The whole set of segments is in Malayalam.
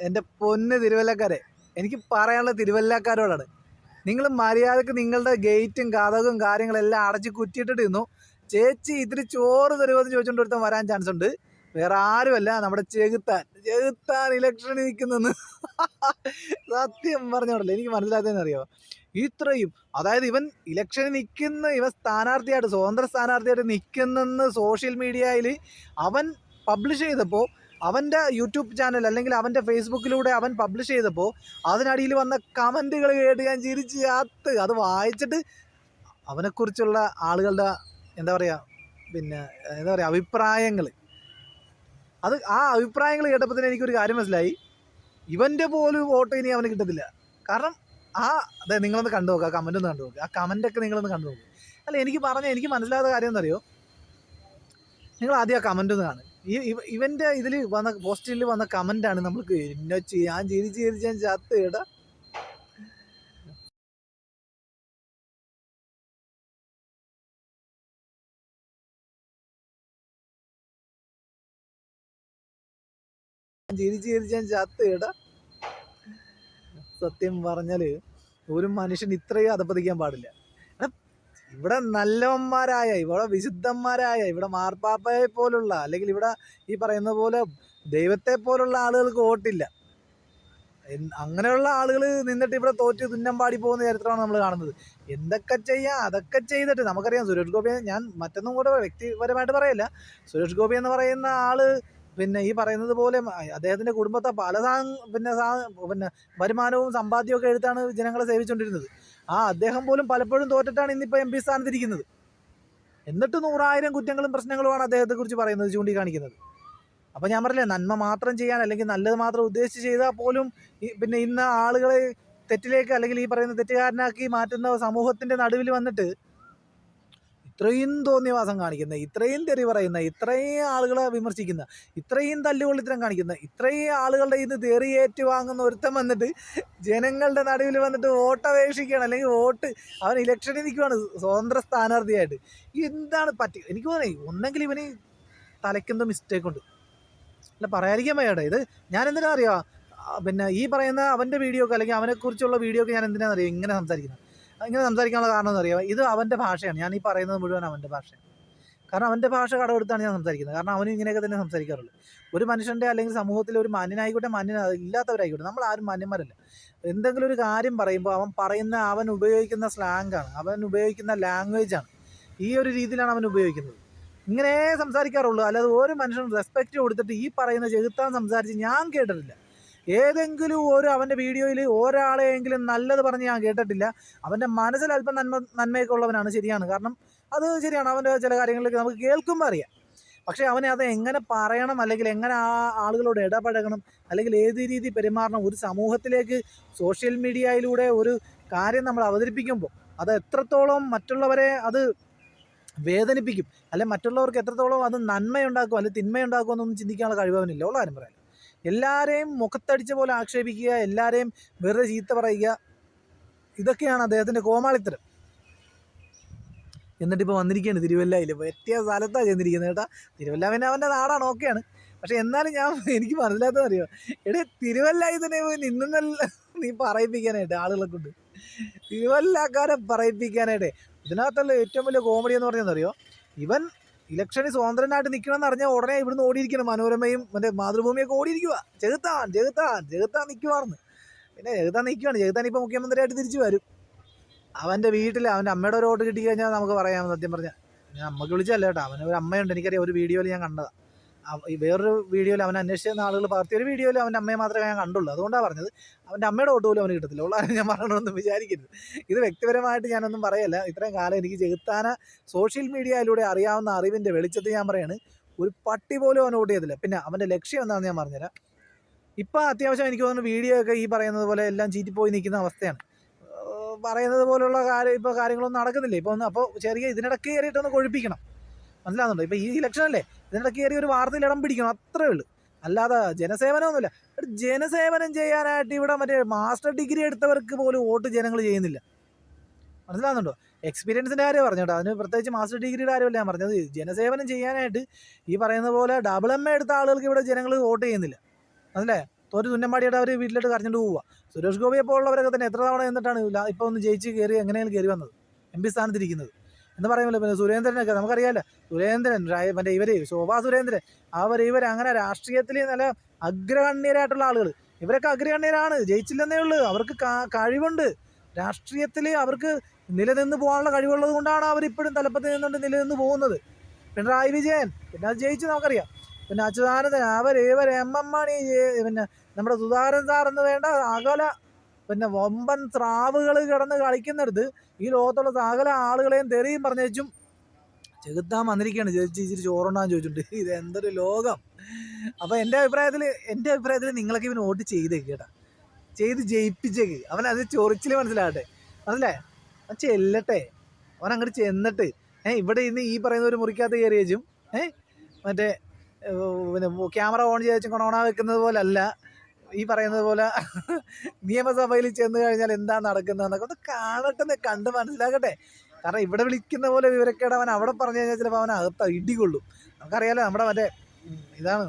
എൻ്റെ പൊന്ന് തിരുവല്ലക്കാരെ, എനിക്ക് പറയാനുള്ള തിരുവല്ലക്കാരോടാണ്. നിങ്ങൾ മര്യാദക്ക് നിങ്ങളുടെ ഗേറ്റും കതകും കാര്യങ്ങളെല്ലാം അടച്ച് കുറ്റിയിട്ടിട്ട് ഇരുന്നു. ചേച്ചി ഇതിന് ചോറ് തരുമെന്ന് ചോദിച്ചുകൊണ്ട് ഒരുത്തൻ വരാൻ ചാൻസ് ഉണ്ട്. വേറെ ആരുമല്ല, നമ്മുടെ ചെകുത്താൻ ഇലക്ഷന് നിൽക്കുന്നെന്ന്. സത്യം പറഞ്ഞോണ്ടല്ലോ, എനിക്ക് മനസ്സിലാത്തതെന്നറിയോ, ഇത്രയും അതായത് ഇവൻ ഇലക്ഷന് നിൽക്കുന്ന, ഇവൻ സ്ഥാനാർത്ഥിയായിട്ട് സ്വതന്ത്ര സ്ഥാനാർത്ഥിയായിട്ട് നിൽക്കുന്നെന്ന് സോഷ്യൽ മീഡിയയിൽ അവൻ പബ്ലിഷ് ചെയ്തപ്പോൾ, അവൻ്റെ യൂട്യൂബ് ചാനൽ അല്ലെങ്കിൽ അവൻ്റെ ഫേസ്ബുക്കിലൂടെ അവൻ പബ്ലിഷ് ചെയ്തപ്പോൾ അതിനടിയിൽ വന്ന കമൻറ്റുകൾ കേട്ട് ഞാൻ ചിരിച്ച് അത് വായിച്ചിട്ട് അവനെക്കുറിച്ചുള്ള ആളുകളുടെ എന്താ പറയുക അഭിപ്രായങ്ങൾ, ആ അഭിപ്രായങ്ങൾ കേട്ടപ്പോൾ തന്നെ എനിക്കൊരു കാര്യം മനസ്സിലായി. ഇവൻ്റെ പോലും വോട്ട് ഇനി അവന് കിട്ടത്തില്ല. കാരണം അതെ, നിങ്ങളൊന്ന് കണ്ടു നോക്കുക, ആ കമൻ്റ് ഒന്ന് കണ്ടു നോക്കുക, ആ കമൻ്റൊക്കെ നിങ്ങളൊന്ന് കണ്ടു നോക്കുക. അല്ല, എനിക്ക് മനസ്സിലാത്ത കാര്യം എന്നറിയോ, നിങ്ങൾ ആദ്യം ആ കമൻ്റ് ഒന്ന് കാണും. ഇവൻ്റെ ഇതിൽ വന്ന പോസ്റ്റിൽ വന്ന കമൻ്റാണ് നമ്മൾക്ക് ഞാൻ ചിരിച്ച് ഞാൻ ചത്ത് കേട്ടാ. ഞാൻ ചത്ത് കേട്ടാ. സത്യം പറഞ്ഞാൽ ഒരു മനുഷ്യൻ ഇത്രയും അധപ്പതിക്കാൻ പാടില്ല. ഇവിടെ നല്ലവന്മാരായ, ഇവിടെ വിശുദ്ധന്മാരായ, ഇവിടെ മാർപ്പാപ്പയെ പോലുള്ള, അല്ലെങ്കിൽ ഇവിടെ ഈ പറയുന്ന പോലെ ദൈവത്തെ പോലുള്ള ആളുകൾക്ക് വോട്ടില്ല. അങ്ങനെയുള്ള ആളുകൾ നിന്നിട്ട് ഇവിടെ തോറ്റ് തുന്നം പാടി പോകുന്ന ചരിത്രമാണ് നമ്മൾ കാണുന്നത്. എന്തൊക്കെ ചെയ്യാം അതൊക്കെ ചെയ്തിട്ട് നമുക്കറിയാം. സുരേഷ് ഗോപി, ഞാൻ മറ്റൊന്നും കൂടെ വ്യക്തിപരമായിട്ട് പറയില്ല, സുരേഷ് ഗോപി എന്ന് പറയുന്ന ആള് ഈ പറയുന്നത് പോലെ അദ്ദേഹത്തിൻ്റെ കുടുംബത്തെ പല വരുമാനവും സമ്പാദ്യവും ഒക്കെ എടുത്താണ് ജനങ്ങളെ സേവിച്ചുകൊണ്ടിരുന്നത്. അദ്ദേഹം പോലും പലപ്പോഴും തോറ്റിട്ടാണ് ഇന്നിപ്പോൾ MP സ്ഥാനത്തിരിക്കുന്നത്. എന്നിട്ട് 100,000 കുറ്റങ്ങളും പ്രശ്നങ്ങളുമാണ് അദ്ദേഹത്തെക്കുറിച്ച് പറയുന്നത്, ചൂണ്ടിക്കാണിക്കുന്നത്. അപ്പോൾ ഞാൻ പറഞ്ഞില്ലേ, നന്മ മാത്രം ചെയ്യാൻ അല്ലെങ്കിൽ നല്ലത് മാത്രം ഉദ്ദേശിച്ച് ചെയ്താൽ പോലും ഇന്ന് ആളുകളെ തെറ്റിലേക്ക് അല്ലെങ്കിൽ ഈ പറയുന്ന തെറ്റുകാരനാക്കി മാറ്റുന്ന സമൂഹത്തിൻ്റെ നടുവിൽ വന്നിട്ട് ഇത്രയും തോന്നിയവാസം കാണിക്കുന്ന, ഇത്രയും തെറി പറയുന്ന, ഇത്രയും ആളുകളെ വിമർശിക്കുന്ന, ഇത്രയും തല്ലുകൊള്ളിത്തരം കാണിക്കുന്ന, ഇത്രയും ആളുകളുടെ ഇന്ന് തെറി ഏറ്റുവാങ്ങുന്ന ഒരുത്തൻ വന്നിട്ട് ജനങ്ങളുടെ നടുവിൽ വന്നിട്ട് വോട്ട് അപേക്ഷിക്കുകയാണ്, അല്ലെങ്കിൽ അവൻ ഇലക്ഷനിൽ നിൽക്കുകയാണ് സ്വതന്ത്ര സ്ഥാനാർത്ഥിയായിട്ട്. എന്താണ് എനിക്ക് തോന്നുന്നത്, ഒന്നെങ്കിൽ ഇവന് തലയ്ക്കെന്തോ മിസ്റ്റേക്ക് ഉണ്ട്. അല്ല, പറയാതിരിക്കാൻ വയ്യാട്ടെ. ഇത് ഞാൻ എന്തിനാ അറിയാം, ഈ പറയുന്ന അവൻ്റെ വീഡിയോക്ക് അല്ലെങ്കിൽ അവനെക്കുറിച്ചുള്ള വീഡിയോക്ക് ഞാൻ എന്തിനാണെന്നറിയാം ഇങ്ങനെ സംസാരിക്കാനുള്ള കാരണം എന്നറിയാം, ഇത് അവൻ്റെ ഭാഷയാണ്. ഞാൻ ഈ പറയുന്നത് മുഴുവൻ അവൻ്റെ ഭാഷയാണ്. കാരണം അവൻ്റെ ഭാഷ കടമെടുത്താണ് ഞാൻ സംസാരിക്കുന്നത്. കാരണം അവനും ഇങ്ങനെയൊക്കെ തന്നെ സംസാരിക്കാറുള്ളൂ. ഒരു മനുഷ്യൻ്റെ അല്ലെങ്കിൽ സമൂഹത്തിൽ ഒരു മാന്യനായിക്കോട്ടെ ഇല്ലാത്തവരായിക്കോട്ടെ, നമ്മൾ ആരും മാന്യന്മാരല്ല. എന്തെങ്കിലും ഒരു കാര്യം പറയുമ്പോൾ അവൻ ഉപയോഗിക്കുന്ന സ്ലാങ്ങാണ്, അവൻ ഉപയോഗിക്കുന്ന ലാംഗ്വേജാണ്, ഈ ഒരു രീതിയിലാണ് അവൻ ഉപയോഗിക്കുന്നത്. ഇങ്ങനെ സംസാരിക്കാറുള്ളൂ. അല്ലാതെ ഒരു മനുഷ്യനും റെസ്പെക്റ്റ് കൊടുത്തിട്ട് ഈ പറയുന്ന ചെകുത്താൻ സംസാരിച്ച് ഞാൻ കേട്ടിട്ടില്ല. ഏതെങ്കിലും അവൻ്റെ വീഡിയോയിൽ ഒരാളെയെങ്കിലും നല്ലത് പറഞ്ഞ് ഞാൻ കേട്ടിട്ടില്ല. അവൻ്റെ മനസ്സിൽ അല്പം നന്മയൊക്കെ ഉള്ളവനാണ്, ശരിയാണ്. കാരണം അത് ശരിയാണ്, അവൻ്റെ ചില കാര്യങ്ങളിലേക്ക് നമുക്ക് കേൾക്കുമ്പോൾ അറിയാം. പക്ഷേ അവനെ അത് എങ്ങനെ പറയണം, അല്ലെങ്കിൽ എങ്ങനെ ആളുകളോട് ഇടപഴകണം, അല്ലെങ്കിൽ ഏത് രീതി പെരുമാറണം, ഒരു സമൂഹത്തിലേക്ക് സോഷ്യൽ മീഡിയയിലൂടെ ഒരു കാര്യം നമ്മൾ അവതരിപ്പിക്കുമ്പോൾ അത് എത്രത്തോളം മറ്റുള്ളവരെ അത് വേദനിപ്പിക്കും, അല്ലെങ്കിൽ മറ്റുള്ളവർക്ക് എത്രത്തോളം അത് നന്മയുണ്ടാക്കും അല്ലെങ്കിൽ തിന്മയുണ്ടാക്കും എന്നൊന്നും ചിന്തിക്കാനുള്ള കഴിവവനില്ല. ഉള്ള കാര്യം പറയാം. എല്ലാവരെയും മുഖത്തടിച്ച പോലെ ആക്ഷേപിക്കുക, എല്ലാവരെയും വെറുതെ ചീത്ത പറയുക, ഇതൊക്കെയാണ് അദ്ദേഹത്തിൻ്റെ കോമാളിത്തരം. എന്നിട്ടിപ്പോൾ വന്നിരിക്കുകയാണ് തിരുവല്ലയിൽ, പറ്റിയ സ്ഥലത്താണ് ചെന്നിരിക്കുന്നത് കേട്ടോ. തിരുവല്ല പിന്നെ അവൻ്റെ നാടാണ്, ഓക്കെയാണ്. പക്ഷെ എന്നാലും എനിക്ക് മനസ്സിലാത്തതറിയോ, തിരുവല്ലയിൽ തന്നെ നിന്നല്ല നീ പറയിപ്പിക്കാനായിട്ട് ആളുകളെ കൊണ്ട്, തിരുവല്ലക്കാരെ പറയിപ്പിക്കാനായിട്ട്. ഇതിനകത്തുള്ള ഏറ്റവും വലിയ കോമഡി എന്ന് പറഞ്ഞതെന്നറിയോ, ഇവൻ ഇലക്ഷന് സ്വതന്ത്രനായിട്ട് നിൽക്കണമെന്ന് അറിഞ്ഞാൽ ഉടനെ ഇവിടുന്ന് ഓടിയിരിക്കണം. മനോരമയും മാതൃഭൂമിയൊക്കെ ഓടിയിരിക്കുക, ചെകുത്താൻ നിൽക്കുവാർന്ന്. പിന്നെ ചെകുത്താൻ ഇപ്പോൾ മുഖ്യമന്ത്രിയായിട്ട് തിരിച്ചു വരും. അവൻ്റെ വീട്ടിൽ അവൻ്റെ അമ്മയുടെ ഒരു വോട്ട് കിട്ടിക്കഴിഞ്ഞാൽ നമുക്ക് പറയാം. സത്യം പറഞ്ഞാൽ ഞാൻ അമ്മയ്ക്ക് വിളിച്ചല്ല കേട്ടോ, അവനൊരു അമ്മയുണ്ട്, എനിക്കറിയാം. ഒരു വീഡിയോയിൽ ഞാൻ കണ്ടതാണ്. വേറൊരു വീഡിയോയിൽ അവൻ അന്വേഷിച്ച ആളുകൾ പകർത്തിയ ഒരു വീഡിയോയിൽ അവൻ്റെ അമ്മയെ മാത്രമേ ഞാൻ കണ്ടുള്ളൂ. അതുകൊണ്ടാണ് പറഞ്ഞത്. അവൻ്റെ അമ്മയുടെ വോട്ട് പോലും അവന് കിട്ടത്തില്ല. ഉള്ള ഞാൻ പറയണമെന്നും വിചാരിക്കരുത്. ഇത് വ്യക്തിപരമായിട്ട് ഞാനൊന്നും പറയല്ല. ഇത്രയും കാലം എനിക്ക് ചെകുത്താനെ സോഷ്യൽ മീഡിയയിലൂടെ അറിയാവുന്ന അറിവിൻ്റെ വെളിച്ചത്തിൽ ഞാൻ പറയാണ്, ഒരു പട്ടി പോലും അവൻ വോട്ട് ചെയ്തില്ല. പിന്നെ അവൻ്റെ ലക്ഷ്യം എന്താണെന്ന് ഞാൻ പറഞ്ഞുതരാം. ഇപ്പം അത്യാവശ്യം എനിക്ക് തോന്നുന്നു വീഡിയോ ഒക്കെ ഈ പറയുന്നത് പോലെ എല്ലാം ചീറ്റിപ്പോയി നിൽക്കുന്ന അവസ്ഥയാണ്. പറയുന്നത് പോലുള്ള കാര്യങ്ങളൊന്നും നടക്കുന്നില്ല ഇപ്പോൾ. അപ്പോൾ ഇതിനിടയ്ക്ക് കയറിയിട്ടൊന്ന് കൊഴിപ്പിക്കണം, മനസ്സിലാകുന്നുണ്ടോ? ഇപ്പോൾ ഈ ഇലക്ഷനല്ലേ, ഇതിനിടയ്ക്ക് കയറി ഒരു വാർത്തയിൽ ഇടം പിടിക്കണം, അത്രേ ഉള്ളൂ. അല്ലാതെ ജനസേവനമൊന്നുമില്ല. ജനസേവനം ചെയ്യാനായിട്ട് ഇവിടെ മാസ്റ്റർ ഡിഗ്രി എടുത്തവർക്ക് പോലും വോട്ട് ജനങ്ങൾ ചെയ്യുന്നില്ല, മനസ്സിലാകുന്നുണ്ടോ? എക്സ്പീരിയൻസിൻ്റെ കാര്യം പറഞ്ഞു കേട്ടോ, അതിന് പ്രത്യേകിച്ച് മാസ്റ്റർ ഡിഗ്രിയുടെ കാര്യമല്ല ഞാൻ പറഞ്ഞത്. ജനസേവനം ചെയ്യാനായിട്ട് ഈ പറയുന്ന പോലെ MA എടുത്ത ആളുകൾക്ക് ഇവിടെ ജനങ്ങൾ വോട്ട് ചെയ്യുന്നില്ല, മനസ്സിലായോ? തോറ്റ് തുന്നമ്പാടിയുടെ അവർ വീട്ടിലോട്ട് കരഞ്ഞിട്ട് പോവുക. സുരേഷ് ഗോപിയെ പോലുള്ളവരൊക്കെ തന്നെ എത്ര തവണ എന്നിട്ടാണ് ഇപ്പോൾ ഒന്ന് ജയിച്ച് കയറി എങ്ങനെയാണ് കയറി വന്നത്, MP സ്ഥാനത്തിരിക്കുന്നത് എന്ന് പറയുമല്ലോ. പിന്നെ സുരേന്ദ്രനൊക്കെ നമുക്കറിയാമല്ലോ, സുരേന്ദ്രൻ മറ്റേ ശോഭാ സുരേന്ദ്രൻ ഇവർ അങ്ങനെ രാഷ്ട്രീയത്തിൽ നല്ല അഗ്രഗണ്യരായിട്ടുള്ള ആളുകൾ, ഇവരൊക്കെ അഗ്രഗണ്യരാണ്, ജയിച്ചില്ലെന്നേ ഉള്ളൂ. അവർക്ക് കഴിവുണ്ട്, രാഷ്ട്രീയത്തിൽ അവർക്ക് നിലനിന്ന് പോകാനുള്ള കഴിവുള്ളത് കൊണ്ടാണ് അവരിപ്പോഴും തലപ്പത്ത് നിന്നുകൊണ്ട് നിലനിന്ന് പോകുന്നത്. പിണറായി വിജയൻ പിന്നെ അത് ജയിച്ച് നമുക്കറിയാം. പിന്നെ അച്യുതാനന്ദൻ ഇവർ MM മണി, പിന്നെ നമ്മുടെ സുധാകരൻ സാർ എന്ന് വേണ്ട പിന്നെ വമ്പൻ സ്രാവുകൾ കിടന്ന് കളിക്കുന്നിടത്ത് ഈ ലോകത്തുള്ള സകല ആളുകളെയും തെറിയും പറഞ്ഞേച്ചും ചെകുത്താൻ വന്നിരിക്കുകയാണ്. ഇച്ചിരി ചോറുണ്ടാന്ന് ചോദിച്ചിട്ടുണ്ട്. ഇത് എന്തൊരു ലോകം. അപ്പോൾ എൻ്റെ അഭിപ്രായത്തിൽ നിങ്ങളൊക്കെ ഇവന് വോട്ട് ചെയ്തേക്ക് കേട്ടാ, ചെയ്ത് ജയിപ്പിച്ചേക്ക്. അവനത് ചൊറിച്ചിൽ മനസ്സിലാകട്ടെ, മനസ്സിലായേ? അവൻ ചെല്ലട്ടെ, അവൻ അങ്ങോട്ട് ചെന്നിട്ട് ഇവിടെ ഇന്ന് ഈ പറയുന്ന ഒരു മുറിക്കകത്ത് കയറി വെച്ചും മറ്റേ പിന്നെ ക്യാമറ ഓൺ ചെയ്ത് വെച്ചും കൊണോണ വെക്കുന്നത് പോലെ അല്ല, ഈ പറയുന്നത് പോലെ നിയമസഭയിൽ ചെന്ന് കഴിഞ്ഞാൽ എന്താ നടക്കുന്നതെന്നൊക്കെ ഒന്ന് കാണട്ടെ, കണ്ട് മനസ്സിലാക്കട്ടെ. കാരണം ഇവിടെ വിളിക്കുന്ന പോലെ വിവരക്കേട് അവൻ അവിടെ പറഞ്ഞു കഴിഞ്ഞാൽ ചിലപ്പോൾ അവൻ അകത്ത് ഇടികൊള്ളും. നമുക്കറിയാലോ, നമ്മുടെ മറ്റേ ഇതാണ്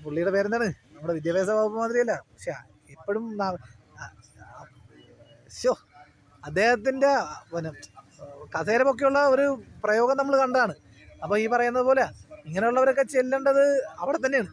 പുള്ളിയുടെ പേരെന്താണ്, നമ്മുടെ വിദ്യാഭ്യാസ വകുപ്പ് മാതിരിയല്ല, പക്ഷെ എപ്പോഴും അദ്ദേഹത്തിൻ്റെ പിന്നെ കസേരമൊക്കെയുള്ള ഒരു പ്രയോഗം നമ്മൾ കണ്ടതാണ്. അപ്പോൾ ഈ പറയുന്നത് പോലെ ഇങ്ങനെയുള്ളവരൊക്കെ ചെല്ലേണ്ടത് അവിടെ തന്നെയാണ്.